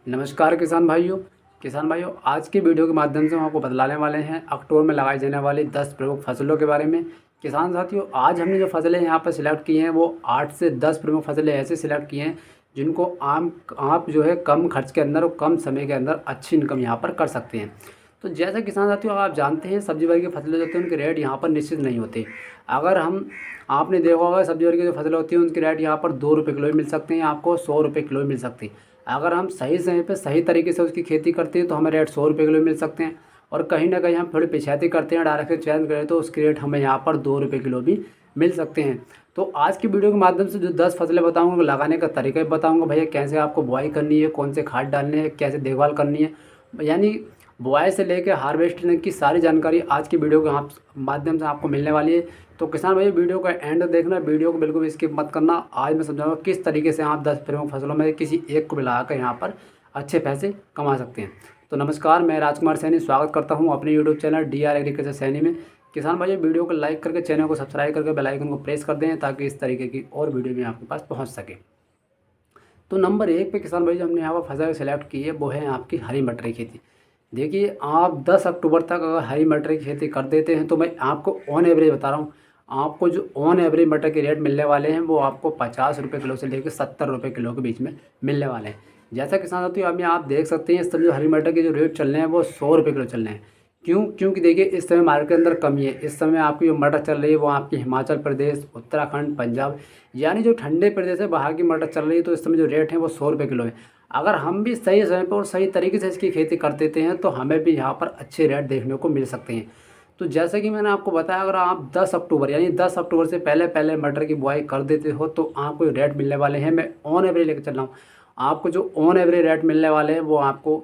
नमस्कार किसान भाइयों आज की वीडियो के माध्यम से हम आपको बतलाने वाले हैं अक्टूबर में लगाई जाने वाली 10 प्रमुख फसलों के बारे में। किसान साथियों, आज हमने जो फसलें यहाँ पर सिलेक्ट की हैं वो 8 से 10 प्रमुख फसलें ऐसे सिलेक्ट की हैं जिनको आप जो है कम खर्च के अंदर और कम समय के अंदर अच्छी इनकम यहाँ पर कर सकते हैं। तो जैसा किसान साथियों आप जानते हैं, सब्जी वर्ग की फसलें जो होती हैं उनके रेट यहाँ पर निश्चित नहीं होते। अगर हम आपने देखा होगा, सब्जी वर्ग की जो फसलें होती हैं उनके रेट यहाँ पर 2 रुपये किलो भी मिल सकते हैं, आपको 100 रुपये किलो भी मिल सकती है। अगर हम सही समय पे सही तरीके से उसकी खेती करते हैं तो हमें रेट 100 रुपये किलो मिल सकते हैं। और कहीं ना कहीं हम थोड़ी पिछैती करते हैं, डायरेक्ट चयन करें तो उसके रेट हमें यहाँ पर 2 रुपये किलो भी मिल सकते हैं। तो आज की वीडियो के माध्यम से जो 10 फसलें बताऊँगा, लगाने का तरीका भी बताऊँगा भैया, कैसे आपको बुआई करनी है, कौन से खाद डालने हैं, कैसे देखभाल करनी है, यानी बुआई से लेकर हार्वेस्टिंग की सारी जानकारी आज की वीडियो के माध्यम से आपको मिलने वाली है। तो किसान भाई वीडियो का एंड देखना, वीडियो को बिल्कुल भी स्किप मत करना। आज मैं समझाऊंगा किस तरीके से आप 10 प्रमुख फसलों में किसी एक को मिलाकर यहाँ पर अच्छे पैसे कमा सकते हैं। तो नमस्कार, मैं राजकुमार सैनी स्वागत करता हूँ अपने YouTube channel DR agriculture Saini में। किसान भाई वीडियो को लाइक करके, चैनल को सब्सक्राइब करके बेल आइकन को प्रेस कर दें ताकि इस तरीके की और वीडियो भी आपके पास पहुँच सके। तो नंबर 1 पे किसान भाई जो हमने यहाँ पर फसल सेलेक्ट की है वो है आपकी हरी मटर की खेती। देखिए, आप 10 अक्टूबर तक अगर हरी मटर की खेती कर देते हैं तो मैं आपको ऑन एवरेज बता रहा हूँ, आपको जो ऑन एवरेज मटर के रेट मिलने वाले हैं वो आपको 50 रुपये किलो से लेकर 70 रुपये किलो के बीच में मिलने वाले हैं। जैसा किसान साथियों अभी आप देख सकते हैं, इस समय जो हरी मटर के जो रेट चल रहे हैं वो 100 रुपये किलो चल रहे हैं। क्योंकि देखिए इस समय मार्केट के अंदर कमी है। इस समय आपकी जो मटर चल रही है वो आपकी हिमाचल प्रदेश, उत्तराखंड, पंजाब, यानी जो ठंडे प्रदेश है वहाँ की मटर चल रही है। तो इस समय जो रेट है वो 100 रुपये किलो है। अगर हम भी सही समय पर और सही तरीके से इसकी खेती कर देते हैं तो हमें भी यहाँ पर अच्छे रेट देखने को मिल सकते हैं। तो जैसे कि मैंने आपको बताया, अगर आप 10 अक्टूबर यानी 10 अक्टूबर से पहले पहले मटर की बुआई कर देते हो तो आपको रेट मिलने वाले हैं, मैं ऑन एवरेज लेकर चल रहा हूँ, आपको जो ऑन एवरेज रेट मिलने वाले हैं वो आपको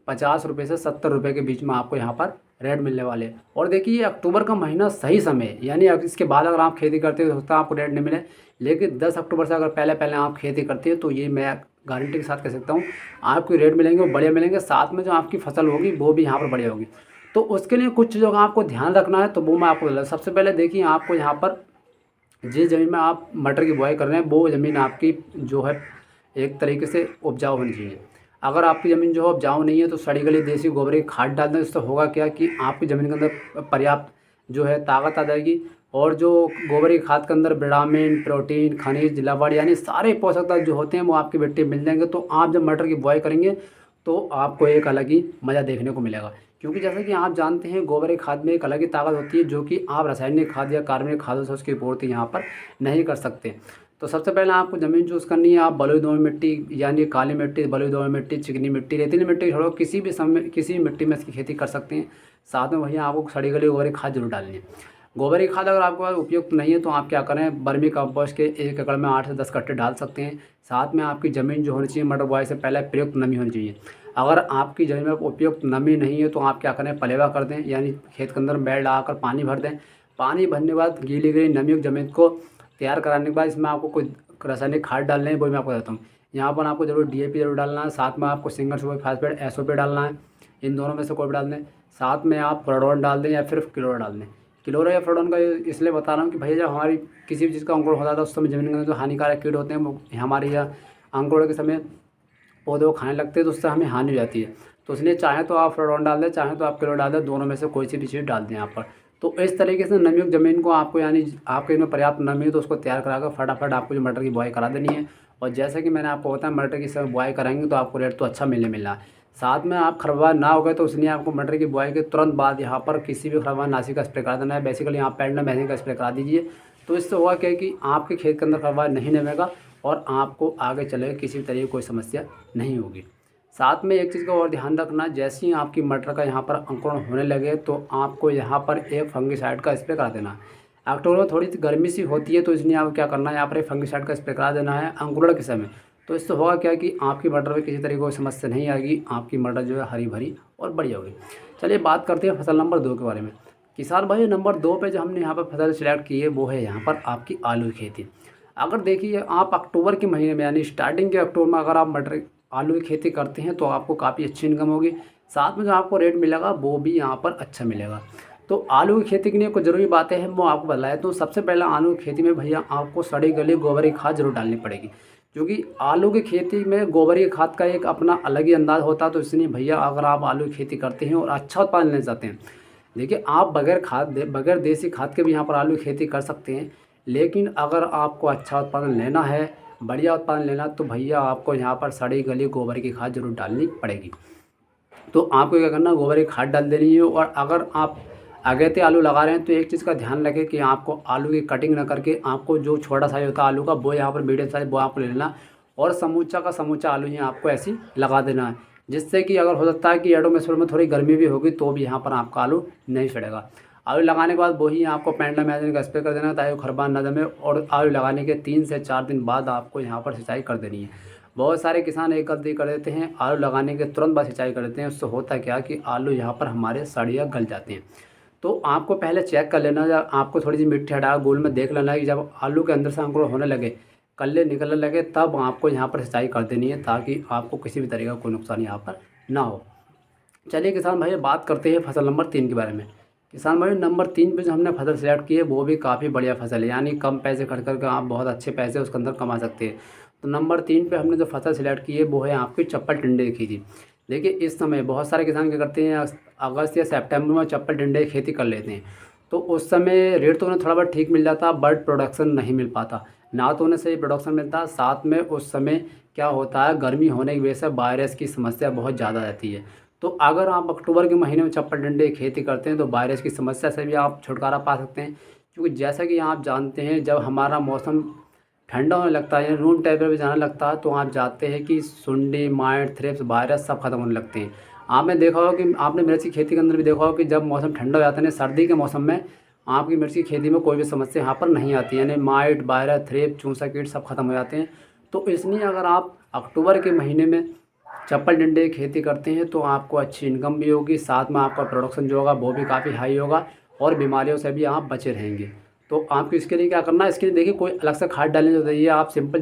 50 रुपये से 70 रुपये के बीच में आपको यहाँ पर रेट मिलने वाले हैं। और देखिए, ये अक्टूबर का महीना सही समय है, यानी इसके बाद अगर आप खेती करते हो तो सकता है आपको रेट नहीं मिले, लेकिन 10 अक्टूबर से अगर पहले पहले आप खेती करते हो तो ये मैं गारंटी के साथ कह सकता हूँ आपको रेट मिलेंगे, वो बढ़िया मिलेंगे। साथ में जो आपकी फसल होगी वो भी यहाँ पर बढ़िया होगी। तो उसके लिए कुछ चीज़ों का आपको ध्यान रखना है, तो वो मैं आपको बता। सबसे पहले देखिए, आपको यहाँ पर जिस ज़मीन में आप मटर की बुआई कर रहे हैं वो ज़मीन आपकी जो है एक तरीके से उपजाऊ होनी चाहिए। अगर आपकी ज़मीन जो है उपजाऊ नहीं है तो सड़ी गली देसी गोबर की खाद डाल दें। इससे होगा क्या कि आपकी ज़मीन के अंदर पर्याप्त जो है ताकत आ जाएगी, और जो गोबर की खाद के अंदर विटामिन, प्रोटीन, खनिज, लवण यानी सारे पोषक तत्व जो होते हैं वो आपकी मिट्टी में मिल जाएंगे। तो आप जब मटर की बुआई करेंगे तो आपको एक अलग ही मज़ा देखने को मिलेगा। क्योंकि जैसा कि आप जानते हैं, गोबर की खाद में एक अलग ही ताकत होती है जो कि आप रासायनिक खाद या कार्बनिक खादों से उसकी पूर्ति यहाँ पर नहीं कर सकते। तो सबसे पहले आपको ज़मीन चूज़ करनी है। आप बलुई दोमट मिट्टी यानी काली मिट्टी, बलुई दोमट मिट्टी, चिकनी मिट्टी, रेतीली मिट्टी छोड़ो, किसी भी समय किसी भी मिट्टी में इसकी खेती कर सकते हैं। साथ में वहीं आपको सड़ी गली गोबर की खाद जरूर डालनी है। गोबर की खाद अगर आपके पास उपयुक्त नहीं है तो आप क्या करें, बर्मी कंपोस्ट के 1 एकड़ में 8 से 10 कट्टे डाल सकते हैं। साथ में आपकी ज़मीन जो होनी चाहिए मटर बुआई से पहले प्रयुक्त नमी होनी चाहिए। अगर आपकी ज़मीन में उपयुक्त नमी नहीं है तो आप क्या करें, पलेवा कर दें, यानी खेत के अंदर बैल लगाकर पानी भर दें। पानी भरने के बाद गीली गई नमी ज़मीन को तैयार कराने के बाद इसमें आपको कोई रासायनिक खाद डालने हैं, वो मैं आपको बताता हूँ। यहाँ पर आपको जरूर DAP जरूर डालना है, साथ में आपको सिंगल सुपर फास्फेट SOP डालना है। इन दोनों में से कोई भी डाल दें। साथ में आप फ्लोरोन डाल दें या फिर क्लोरो डाल दें। क्लोरो या फ्लोरोन का इसलिए बता रहा हूँ कि भैया जब हमारी किसी भी चीज़ का अंकुरण होता है तो उस समय ज़मीन के अंदर जो हानिकारक कीट होते हैं वो हमारे या अंकुरण के समय पौधे को खाने लगते हैं, तो उससे हमें हानि हो जाती है। तो इसलिए चाहे तो आप फ्लोरोन डाल दें, चाहे तो आप क्लोरो डाल दें, दोनों में से कोई सी भी चीज़ डाल दें यहाँ पर। तो इस तरीके से नमीयुक्त ज़मीन को आपको, यानी आपके में पर्याप्त नमी है तो उसको तैयार कराकर फटाफट आपको जो मटर की बुआई करा देनी है। और जैसे कि मैंने आपको बताया, मटर की समय बुआई कराएंगे तो आपको रेट तो अच्छा मिलना है। साथ में आप खरपतवार ना हो गए तो इसलिए आपको मटर की बुआई के तुरंत बाद यहाँ पर किसी भी खरपतवार नाशी का स्प्रे करा देना है। बेसिकली यहाँ पेंडा मैजिक का स्प्रे करा दीजिए। तो इससे होगा क्या कि आपके खेत के अंदर खरपतवार नहीं जमेगा और आपको आगे चले किसी भी तरीके की कोई समस्या नहीं होगी। साथ में एक चीज़ का और ध्यान रखना, जैसे ही आपकी मटर का यहाँ पर अंकुरण होने लगे तो आपको यहाँ पर एक फंगिसाइड का स्प्रे करा देना है। अक्टूबर में थोड़ी सी गर्मी सी होती है तो इसलिए आपको क्या करना है, यहाँ पर एक फंगिसाइड का स्प्रे करा देना है अंकुरण के समय। तो इससे होगा क्या कि आपकी मटर में किसी तरीके की समस्या नहीं आएगी, आपकी मटर जो है हरी भरी और बढ़िया होगी। चलिए बात करते हैं फसल नंबर 2 के बारे में। किसान भाई नंबर 2 पे जो हमने यहाँ पर फसल सिलेक्ट की है वो है यहाँ पर आपकी आलू की खेती। अगर देखिए, आप अक्टूबर के महीने में यानी स्टार्टिंग के अक्टूबर में अगर आप मटर आलू की खेती करते हैं तो आपको काफ़ी अच्छी इनकम होगी। साथ में जो आपको रेट मिलेगा वो भी यहाँ पर अच्छा मिलेगा। तो आलू की खेती के लिए कुछ ज़रूरी बातें हैं वो आपको बताया। तो सबसे पहले आलू की खेती में भैया आपको सड़ी गली गोबर की खाद जरूर डालनी पड़ेगी। क्योंकि आलू की खेती में गोबर की खाद का एक अपना अलग ही अंदाज़ होता है। तो इसलिए भैया अगर आप आलू की खेती करते हैं और अच्छा उत्पादन लेना चाहते हैं, देखिए आप बगैर देसी खाद के भी यहाँ पर आलू की खेती कर सकते हैं। लेकिन अगर आपको अच्छा उत्पादन लेना है, बढ़िया उत्पादन लेना, तो भैया आपको यहाँ पर सड़ी गली गोबर की खाद ज़रूर डालनी पड़ेगी। तो आपको क्या करना है, गोबर की खाद डाल देनी है। और अगर आप अगेते आलू लगा रहे हैं तो एक चीज़ का ध्यान रखें कि आपको आलू की कटिंग ना करके आपको जो छोटा साइज होता है आलू का वो यहाँ पर मीडियम साइज वो आपको ले लेना, और समूचा का समूचा आलू ही आपको ऐसे ही लगा देना है, जिससे कि अगर हो सकता है कि एटमॉस्फेयर में थोड़ी गर्मी भी होगी तो भी यहाँ पर आपका आलू नहीं सड़ेगा। आलू लगाने के बाद वही आपको पेंटामाइसिन का स्प्रे कर देना ताकि वो खरबा ना जमे, और आलू लगाने के 3 से 4 दिन बाद आपको यहाँ पर सिंचाई कर देनी है। बहुत सारे किसान एक गलती कर देते हैं, आलू लगाने के तुरंत बाद सिंचाई कर देते हैं। उससे होता क्या कि आलू यहाँ पर हमारे सड़िया गल जाते हैं। तो आपको पहले चेक कर लेना, जब आपको थोड़ी सी मिट्टी हटा गोल में देख लेना है कि जब आलू के अंदर से अंकुर होने लगे, कल्ले निकलने लगे, तब आपको यहाँ पर सिंचाई कर देनी है ताकि आपको किसी भी तरीके का कोई नुकसान यहाँ पर ना हो। चलिए किसान भाई बात करते हैं फसल नंबर 3 के बारे में। किसान भाई नंबर 3 पे जो हमने फसल सेलेक्ट की है वो भी काफ़ी बढ़िया फसल है, यानी कम पैसे खर्च करके आप बहुत अच्छे पैसे उसके अंदर कमा सकते हैं। तो नंबर 3 पे हमने जो फसल सेलेक्ट की है वो है आपकी चप्पल टिंडे की थी। देखिए इस समय बहुत सारे किसान क्या करते हैं, अगस्त या सितंबर में चप्पल टिंडे की खेती कर लेते हैं। तो उस समय रेट तो उन्हें थोड़ा बहुत ठीक मिल जाता, बट प्रोडक्शन नहीं मिल पाता, ना तो उन्हें सही प्रोडक्शन मिलता, साथ में उस समय क्या होता है, गर्मी होने की वजह से वायरस की समस्या बहुत ज़्यादा रहती है। तो अगर आप अक्टूबर के महीने में चप्पल टिंडे की खेती करते हैं तो वायरस की समस्या से भी आप छुटकारा पा सकते हैं। क्योंकि जैसा कि आप जानते हैं, जब हमारा मौसम ठंडा होने लगता है, रूम टेम्परेचर पे जाने लगता है, तो आप जानते हैं कि सुंडी, माइट, थ्रिप्स, वायरस सब खत्म होने लगते हैं। आपने देखा होगा कि आपने मिर्च की खेती के अंदर भी देखा होगा कि जब मौसम ठंडा हो जाता है ना, सर्दी के मौसम में आपकी मिर्च की खेती में कोई भी समस्या यहाँ पर नहीं आती, यानी माइट, वायरस, थ्रिप्स, चूसा कीट सब खत्म हो जाते हैं। तो इसलिए अगर आप अक्टूबर के महीने में चप्पल टिंडे की खेती करते हैं तो आपको अच्छी इनकम भी होगी, साथ में आपका प्रोडक्शन जो होगा वो भी काफ़ी हाई होगा, और बीमारियों से भी आप बचे रहेंगे। तो आपको इसके लिए क्या करना है, इसके लिए देखिए कोई अलग से खाद डालने की जरूरत है, आप सिंपल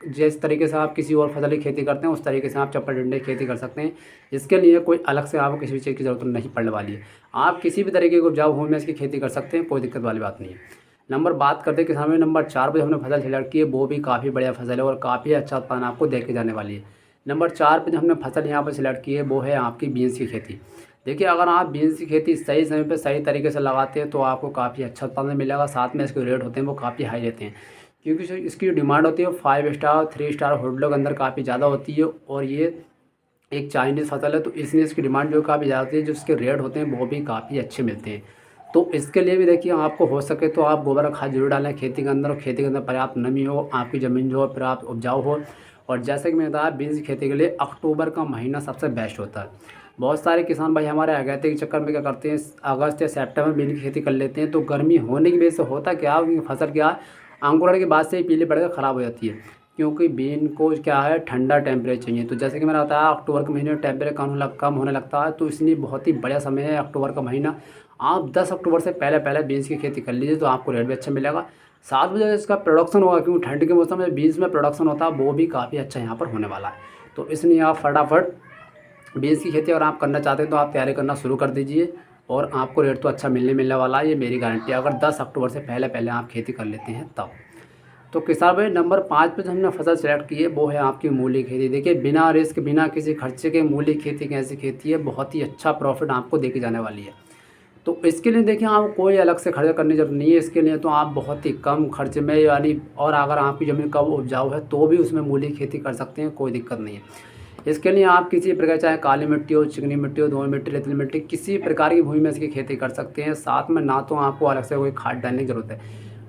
जिस तरीके से आप किसी और फसल की खेती करते हैं उस तरीके से आप चप्पल टिंडे की खेती कर सकते हैं। इसके लिए कोई अलग से आपको किसी भी चीज़ की ज़रूरत नहीं पड़ने वाली है। आप किसी भी तरीके को उपजाऊ भूमि में इसकी खेती कर सकते हैं, कोई दिक्कत वाली बात नहीं है। बात करते हैं किसान में नंबर 4 पे हमने फसल सेलेक्ट की है, वो भी काफ़ी बढ़िया फसल है और काफ़ी अच्छा उत्पादन आपको दे के जाने वाली है। नंबर 4 पे जो हमने फसल यहाँ पर सिलेक्ट की है वो है आपकी बीन्स की खेती। देखिए अगर आप बीन्स की खेती सही समय पे सही तरीके से लगाते हैं तो आपको काफ़ी अच्छा उत्पादन मिलेगा, साथ में इसके रेट होते हैं वो काफ़ी हाई रहते हैं। क्योंकि इसकी डिमांड होती है 5 स्टार 3 स्टार होटलों के अंदर काफ़ी ज़्यादा होती है, और ये एक चाइनीज़ फसल है, तो इसलिए इसकी डिमांड जो काफ़ी ज़्यादा होती है, जो इसके रेट होते हैं वो भी काफ़ी अच्छे मिलते हैं। तो इसके लिए भी देखिए आपको हो सके तो आप गोबर खाद जरूर डालें खेती के अंदर, और खेती के अंदर पर्याप्त नमी हो, आपकी ज़मीन जो हो पर्याप्त उपजाऊ हो। और जैसे कि मैंने बताया बीन्स की खेती के लिए अक्टूबर का महीना सबसे बेस्ट होता है। बहुत सारे किसान भाई हमारे अगैते के चक्कर में क्या करते हैं, अगस्त या सितंबर में बीन की खेती कर लेते हैं, तो गर्मी होने की वजह से होता क्या है, उनकी फसल क्या है, अंकुरण के बाद से ही पीली पड़ कर ख़राब हो जाती है। क्योंकि बीन को क्या है, ठंडा टेम्परेचर चाहिए। तो जैसे कि मैंने बताया अक्टूबर के महीने में टेम्परेचर कम होने लगता है, तो इसलिए बहुत ही बढ़िया समय है अक्टूबर का महीना। आप 10 अक्टूबर से पहले पहले बीन्स की खेती कर लीजिए तो आपको रेट भी अच्छा मिलेगा, साथ में जो इसका प्रोडक्शन होगा, क्योंकि ठंड के मौसम में बीन्स में प्रोडक्शन होता है वो भी काफ़ी अच्छा यहाँ पर होने वाला है। तो इसलिए आप फटाफट बीन्स की खेती अगर आप करना चाहते हैं तो आप तैयारी करना शुरू कर दीजिए, और आपको रेट तो अच्छा मिलने वाला है, ये मेरी गारंटी है, अगर 10 अक्टूबर से पहले पहले आप खेती कर लेते हैं तब। तो किसान भाई नंबर 5 पे जो हमने फसल सेलेक्ट की है वो है आपकी मूली खेती। देखिए बिना रिस्क बिना किसी खर्चे के मूली खेती कैसी खेती है, बहुत ही अच्छा प्रॉफिट आपको देके जाने वाली है। तो इसके लिए देखिए आपको कोई अलग से खर्चा करने की ज़रूरत नहीं है, इसके लिए तो आप बहुत ही कम खर्च में, यानी और अगर आपकी ज़मीन कम उपजाऊ है तो भी उसमें मूली खेती कर सकते हैं, कोई दिक्कत नहीं है। इसके लिए आप किसी प्रकार, चाहे काली मिट्टी हो, चिकनी मिट्टी हो, दोमट मिट्टी, रेतीली मिट्टी, किसी प्रकार की भूमि में इसकी खेती कर सकते हैं। साथ में ना तो आपको अलग से कोई खाद डालने की ज़रूरत है,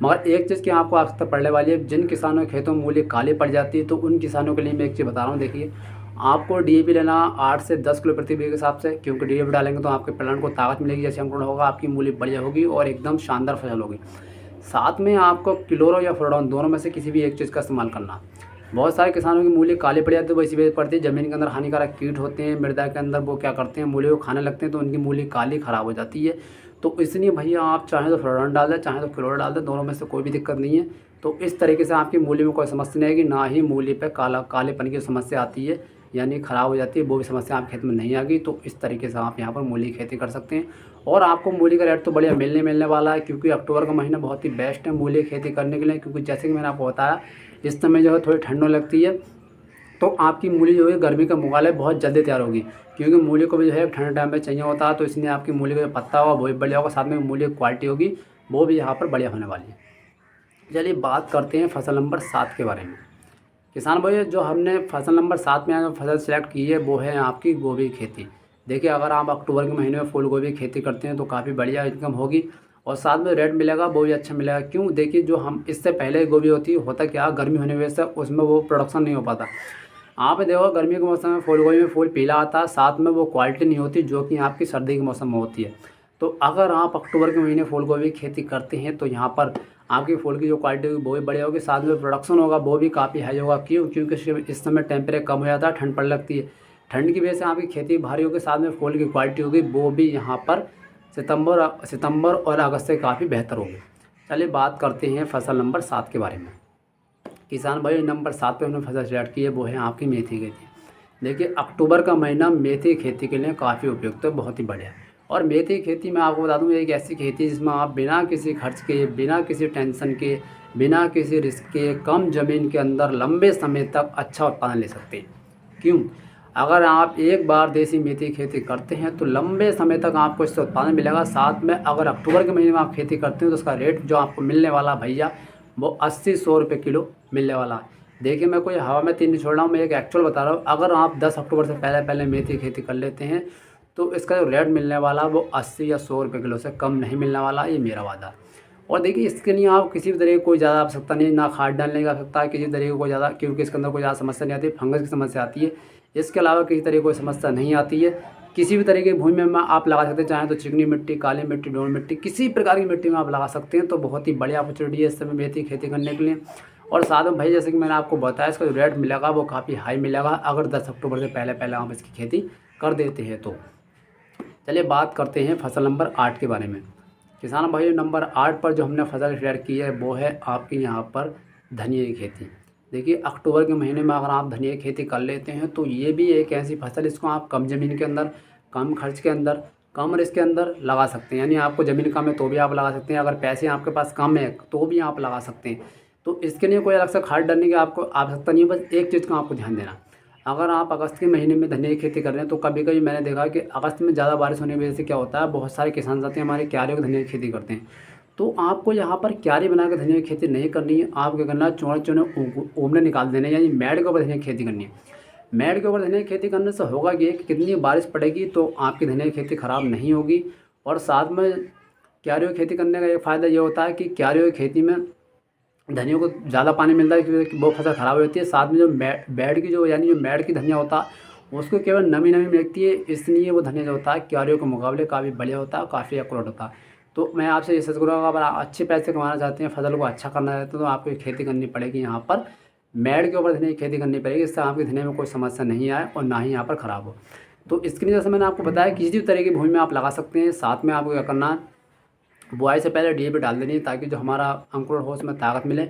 मगर एक चीज़ की आपको आवश्यकता पड़ने वाली है, जिन किसानों के खेतों में मूली काली पड़ जाती है तो उन किसानों के लिए मैं एक चीज़ बता रहा हूँ। देखिए आपको डीएपी लेना 8 से 10 किलो प्रति बीघे के हिसाब से, क्योंकि डीएपी डालेंगे तो आपके प्लांट को ताकत मिलेगी, जैसे अंकुरण होगा आपकी मूली बढ़िया होगी और एकदम शानदार फसल होगी। साथ में आपको क्लोरो या फ्लोरोन दोनों में से किसी भी एक चीज़ का इस्तेमाल करना। बहुत सारे किसानों की मूली काली पड़ जाती है, वो इसी वजह पड़ती है, ज़मीन के अंदर हानिकारक कीट होते हैं मृदा के अंदर, वो क्या करते हैं मूली को खाने लगते हैं, तो उनकी मूली काली ख़राब हो जाती है। तो इसलिए भैया आप चाहें तो फ्लोरोन डाल दें, चाहें तो क्लोरो डाल दें, दोनों में से कोई भी दिक्कत नहीं है। तो इस तरीके से आपकी मूली में कोई समस्या नहीं आएगी, ना ही मूली पे कालेपन की समस्या आती है, यानी ख़राब हो जाती है, वो भी समस्या आप खेत में नहीं आ गई। तो इस तरीके से आप यहाँ पर मूली की खेती कर सकते हैं। और आपको मूली का रेट तो बढ़िया मिलने वाला है, क्योंकि अक्टूबर का महीना बहुत ही बेस्ट है मूली की खेती करने के लिए। क्योंकि जैसे कि मैंने आपको बताया, इस समय जो है थोड़ी ठंड होने लगती है, तो आपकी मूली जो है गर्मी का मुकाबले बहुत जल्दी तैयार होगी। क्योंकि मूली को भी जो है ठंडे टाइम में चाहिए होता है, तो इसलिए आपकी मूली का जो पत्ता होगा वो भी बढ़िया होगा, साथ में मूली की क्वालिटी होगी वो भी यहाँ पर बढ़िया होने वाली है। चलिए बात करते हैं फसल नंबर 7 के बारे में। किसान भाई, जो हमने फसल नंबर 7 में जो फसल सेलेक्ट की है वो है आपकी गोभी की खेती। देखिए, अगर आप अक्टूबर के महीने में फूल गोभी की खेती करते हैं तो काफ़ी बढ़िया इनकम होगी, और साथ में रेट मिलेगा वो भी अच्छा मिलेगा। क्यों? देखिए, जो हम इससे पहले गोभी होती है, होता क्या, गर्मी होने की वजह से उसमें वो प्रोडक्शन नहीं हो पाता। आप देखो, गर्मी के मौसम में फूल गोभी में फूल पीला आता है, साथ में वो क्वालिटी नहीं होती जो कि आपकी सर्दी के मौसम में होती है। तो अगर आप अक्टूबर के महीने फूल गोभी की खेती करते हैं तो यहाँ पर आपकी फूल की जो क्वालिटी होगी वो भी बढ़िया होगी, साथ में प्रोडक्शन होगा वो भी काफ़ी हाई होगा। क्यों? क्योंकि इस समय टेम्परेचर कम हो जाता है, ठंड पड़ने लगती है। ठंड की वजह से आपकी खेती भारी होगी, साथ में फूल की क्वालिटी होगी वो भी यहाँ पर सितंबर और अगस्त से काफ़ी बेहतर होगी। चलिए बात करते हैं फसल नंबर 7 के बारे में। किसान भाई, नंबर 7 पे हमने फसल स्टार्ट की है वो है आपकी मेथी की खेती। देखिए, अक्टूबर का महीना मेथी की खेती के लिए काफ़ी उपयुक्त है, बहुत ही बढ़िया है। और मेथी की खेती मैं आपको बता दूं, एक ऐसी खेती है जिसमें आप बिना किसी खर्च के, बिना किसी टेंशन के, बिना किसी रिस्क के, कम ज़मीन के अंदर लंबे समय तक अच्छा उत्पादन ले सकते हैं। क्यों? अगर आप एक बार देसी मेथी की खेती करते हैं तो लंबे समय तक आपको इससे उत्पादन मिलेगा। साथ में अगर अक्टूबर के महीने में आप खेती करते हैं तो उसका रेट जो आपको मिलने वाला भैया वो 80-100 रुपये किलो मिलने वाला है। देखिए, मैं कोई हवा में तीर नहीं छोड़ रहा हूँ, मैं एक एक्चुअल बता रहा हूँ। अगर आप 10 अक्टूबर से पहले पहले मेथी की खेती कर लेते हैं तो इसका जो रेट मिलने वाला वो 80 या 100 रुपये किलो से कम नहीं मिलने वाला, ये मेरा वादा है। और देखिए, इसके लिए आप किसी भी तरीके की कोई ज़्यादा आवश्यकता नहीं, ना खाद डालने की आवश्यकता है किसी तरीके को ज़्यादा, क्योंकि इसके अंदर कोई ज़्यादा समस्या नहीं आती, फंगस की समस्या आती है। इसके अलावा किसी तरीके की कोई समस्या नहीं आती है। किसी भी तरीके की भूमि में आप लगा सकते हैं, चाहें तो चिकनी मिट्टी, काली मिट्टी, डोल मिट्टी, किसी प्रकार की मिट्टी में आप लगा सकते हैं। तो बहुत ही बढ़िया अपॉर्चुनिटी है इस समय मेथी की खेती करने के लिए। और साथ में भाई, जैसे कि मैंने आपको बताया, इसका जो रेट मिलेगा वो काफ़ी हाई मिलेगा अगर 10 अक्टूबर से पहले पहले आप इसकी खेती कर देते हैं तो। चलिए बात करते हैं फसल नंबर 8 के बारे में। किसान भाई, नंबर 8 पर जो हमने फसल शेयर की है वो है आपके यहाँ पर धनिया की खेती। देखिए, अक्टूबर के महीने में अगर आप धनिया की खेती कर लेते हैं तो ये भी एक ऐसी फसल, इसको आप कम ज़मीन के अंदर, कम खर्च के अंदर, कम रिस्क के अंदर लगा सकते हैं। यानी आपको ज़मीन कम है तो भी आप लगा सकते हैं, अगर पैसे आपके पास कम है तो भी आप लगा सकते हैं। तो इसके लिए कोई अलग से खाद डालने की आपको आवश्यकता नहीं है। बस एक चीज़ का आपको ध्यान देना, अगर आप अगस्त के महीने में धनिया की खेती कर रहे हैं तो कभी कभी मैंने देखा कि अगस्त में ज़्यादा बारिश होने की वजह से क्या होता है, बहुत सारे किसान साथी हमारे क्यारियों की धनिया की खेती करते हैं। तो आपको यहाँ पर क्यारी बना के धनिया की खेती नहीं करनी है। आप क्या करना है, चौड़े चौड़े ओमने निकाल देने, यानी मैड के ऊपर धनिया की खेती करनी है। मैड के ऊपर धनिया की खेती करने से होगा ये कि कितनी बारिश पड़ेगी तो आपकी धनिया की खेती ख़राब नहीं होगी। और साथ में क्यारियों की खेती करने का एक फ़ायदा ये होता है कि क्यारियों की खेती में धनिया को ज़्यादा पानी मिलता है क्योंकि वो फसल ख़राब होती है। साथ में जो बेड की जो, यानी जो मैड की धनिया होता है उसको केवल नमी नमी मिलती है, इसलिए वो धनिया जो होता है क्यारियों के मुकाबले काफ़ी बढ़िया होता है, काफ़ी एक्यूरेट होता है। तो मैं आपसे ये सजेस्ट करूँगा, अगर आप अच्छे पैसे कमाना चाहते हैं, फसल को अच्छा करना चाहते हैं, तो आपको खेती करनी पड़ेगी यहाँ पर मैड के ऊपर धनिया की खेती करनी पड़ेगी। इससे आपकी धनिया में कोई समस्या नहीं आए और ना ही यहाँ पर ख़राब हो। तो इसके लिए जैसे मैंने आपको बताया, किसी भी तरह की भूमि में आप लगा सकते हैं। साथ में आपको क्या करना है, बुआई से पहले डीएपी डाल देनी है ताकि जो हमारा अंकुरण हो उसमें ताकत मिले।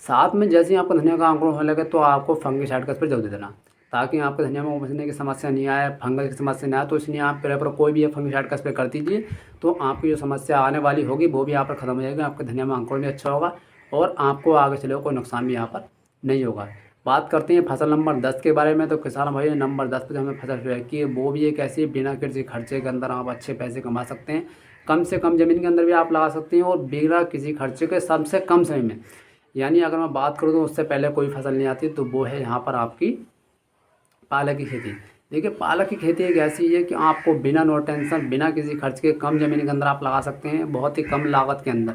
साथ में जैसे ही आपको धनिया का अंकुरण होने लगे तो आपको फंगिसाइड का स्प्रे जल्दी देना, ताकि आपके धनिया में उगने की समस्या नहीं आए, फंगस की समस्या नहीं आए। तो इसलिए आप पहले पर कोई भी फंगिसाइड का स्प्रे कर दीजिए, तो आपकी जो समस्या आने वाली होगी वो भी यहाँ पर ख़त्म हो जाएगी। आपके धनिया में अंकुरण भी अच्छा होगा और आपको आगे चले कोई नुकसान भी यहाँ पर नहीं होगा। बात करते हैं फसल नंबर 10 के बारे में। तो किसान भाई, नंबर 10 पर जो हमें फसल शेयर की है वो भी एक ऐसी बिना किसी खर्चे के अंदर आप अच्छे पैसे कमा सकते हैं। कम से कम ज़मीन के अंदर भी आप लगा सकते हैं और बिना किसी खर्चे के सबसे कम समय में। यानी अगर मैं बात करूँ तो उससे पहले कोई फसल नहीं आती, तो वो है यहाँ पर आपकी पालक की खेती। देखिए, पालक की खेती एक ऐसी है कि आपको बिना नो टेंशन, बिना किसी खर्च के, कम ज़मीन के अंदर आप लगा सकते हैं, बहुत ही कम लागत के अंदर।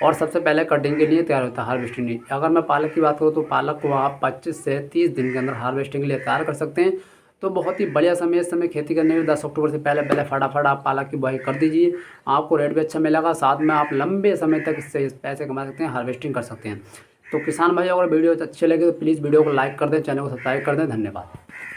और सबसे पहले कटिंग के लिए तैयार होता है, हार्वेस्टिंग नहीं। अगर मैं पालक की बात करूँ तो पालक को आप 25 से 30 दिन के अंदर हार्वेस्टिंग के लिए तैयार कर सकते हैं। तो बहुत ही बढ़िया समय, इस समय खेती करने में 10 अक्टूबर से पहले पहले फटाफट आप पालक की बुआई कर दीजिए। आपको रेट भी अच्छा मिलेगा, साथ में आप लंबे समय तक इससे पैसे कमा सकते हैं, हार्वेस्टिंग कर सकते हैं। तो किसान भाई, अगर वीडियो अच्छे लगे तो प्लीज़ वीडियो को लाइक कर दें, चैनल को सब्सक्राइब कर दें। धन्यवाद।